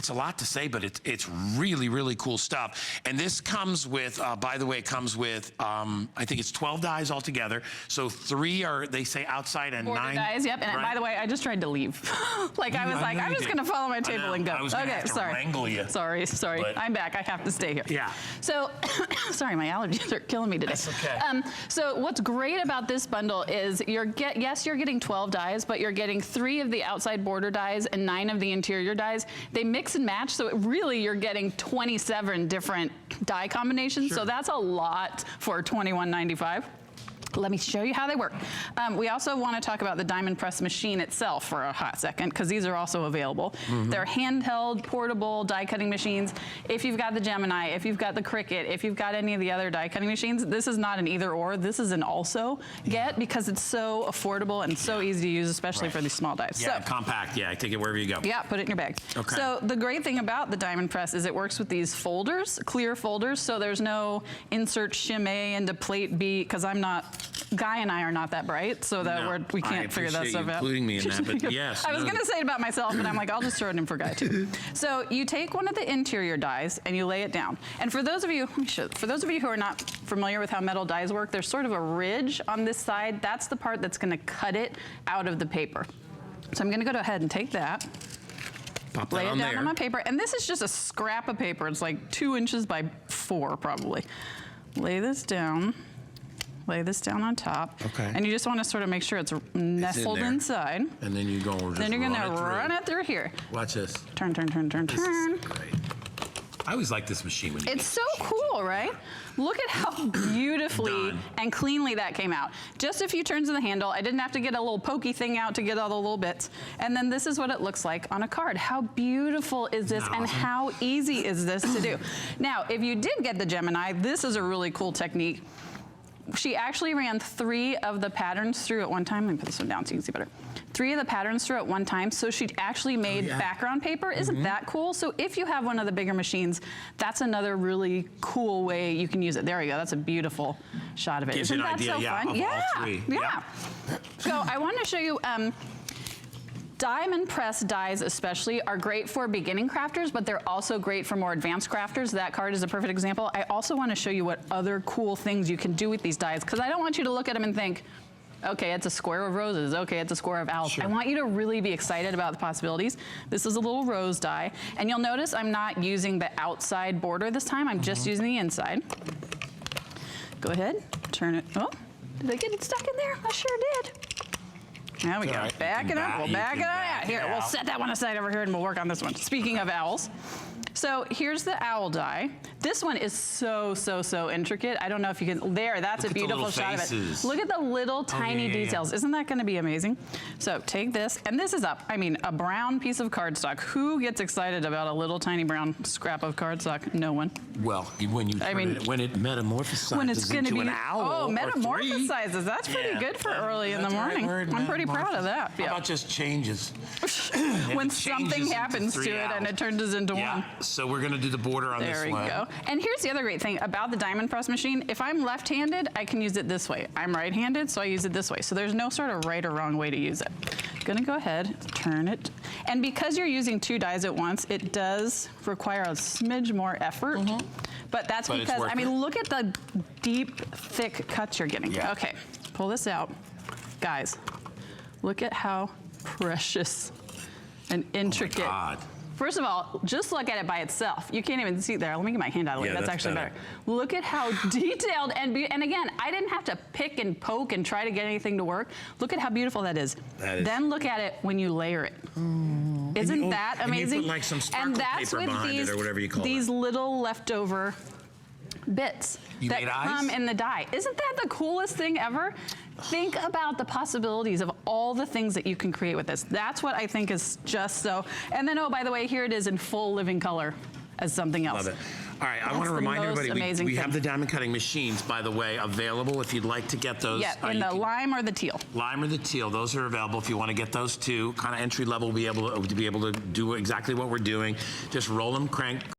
it's a lot to say, but it's really, really cool stuff. And this comes with, by the way, it comes with, I think it's 12 dies altogether. So 3 are, they say, outside and border 9. dies, yep. And right? by the way, I just tried to leave. Like I was like, I'm just gonna follow my table and go. I was gonna have to wrangle you. Sorry. But I'm back. I have to stay here. Yeah. So, sorry, my allergies are killing me today. That's okay. So what's great about this bundle is yes, you're getting 12 dies, but you're getting 3 of the outside border dies and 9 of the interior dies. They mix and match, so really you're getting 27 different die combinations. Sure. So that's a lot for $21.95. Let me show you how they work. We also want to talk about the diamond press machine itself for a hot second, because these are also available. They're handheld, portable die cutting machines. If you've got the Gemini, if you've got the Cricut, if you've got any of the other die cutting machines, this is not an either or, this is an also get, because it's so affordable and so easy to use, especially for these small dies. Yeah, so, compact, take it wherever you go. Yeah, put it in your bag. Okay. So the great thing about the diamond press is it works with these folders, clear folders, so there's no insert shimmy into plate B, because Guy and I are not that bright, so that we can't figure that stuff out. Including me in that, but yes. I was going to say it about myself, but I'm like, I'll just throw it in for Guy too. So you take one of the interior dies and you lay it down. And for those of you, who are not familiar with how metal dies work, there's sort of a ridge on this side. That's the part that's going to cut it out of the paper. So I'm going to go ahead and take that. Pop that lay it down there. on my paper, and this is just a scrap of paper. It's like 2 inches by 4 probably. Lay this down. Lay this down on top. Okay. And you just want to sort of make sure it's nestled inside. And then you go just then you're going to run it through here. Watch this. Turn, turn, turn, turn, this turn. Is great. I always like this machine when you It's so cool, right? Look at how beautifully and cleanly that came out. Just a few turns of the handle. I didn't have to get a little pokey thing out to get all the little bits. And then this is what it looks like on a card. How beautiful is this and how easy is this to do? Now, if you did get the Gemini, this is a really cool technique. She actually ran 3 of the patterns through at one time. Let me put this one down so you can see better. 3 of the patterns through at one time, so she actually made background paper. Isn't that cool? So if you have one of the bigger machines, that's another really cool way you can use it. There we go. That's a beautiful shot of it. Gives you an idea, so fun? of all 3. Yeah. So I want to show you. Diamond press dies especially are great for beginning crafters, but they're also great for more advanced crafters. That card is a perfect example. I also want to show you what other cool things you can do with these dies, because I don't want you to look at them and think, okay, it's a square of roses. Okay, it's a square of owls. Sure. I want you to really be excited about the possibilities. This is a little rose die, and you'll notice I'm not using the outside border this time. I'm just using the inside. Go ahead, turn it. Oh, did I get it stuck in there? I sure did. There we go. Right. Back it up. We'll back it up. Here, we'll set that one aside over here and we'll work on this one. Speaking of owls. So here's the owl die. This one is so intricate. I don't know if you can, that's a beautiful shot of it. Look at the little tiny details. Isn't that gonna be amazing? So take this, and this is a brown piece of cardstock. Who gets excited about a little tiny brown scrap of cardstock? No one. Well, when it metamorphosizes into an owl. Oh, metamorphosizes. That's pretty good for early in the morning. I'm pretty proud of that. How about just changes? When something happens to it and it turns into one. So we're gonna do the border on this one. There we go. And here's the other great thing about the diamond press machine. If I'm left-handed, I can use it this way. I'm right-handed, so I use it this way. So there's no sort of right or wrong way to use it. Gonna go ahead, turn it. And because you're using 2 dies at once, it does require a smidge more effort. But that's because, I mean, look at the deep, thick cuts you're getting. Okay, pull this out. Guys, look at how precious and intricate. Oh my God. First of all, just look at it by itself. You can't even see there. Let me get my hand out of the way. That's actually better. Look at how detailed and again, I didn't have to pick and poke and try to get anything to work. Look at how beautiful that is. Then look at it when you layer it. Isn't that amazing? And you put like some sparkle paper behind it or whatever you call it. These little leftover bits that come in the die. Isn't that the coolest thing ever? Think about the possibilities of all the things that you can create with this. That's what I think is just so. And then, oh, by the way, here it is in full living color as something else. Love it. All right, I want to remind everybody, we have the diamond cutting machines, by the way, available if you'd like to get those. Yeah, in the lime or the teal. Lime or the teal, those are available if you want to get those too. Kind of entry level, to be able to do exactly what we're doing. Just roll them, crank.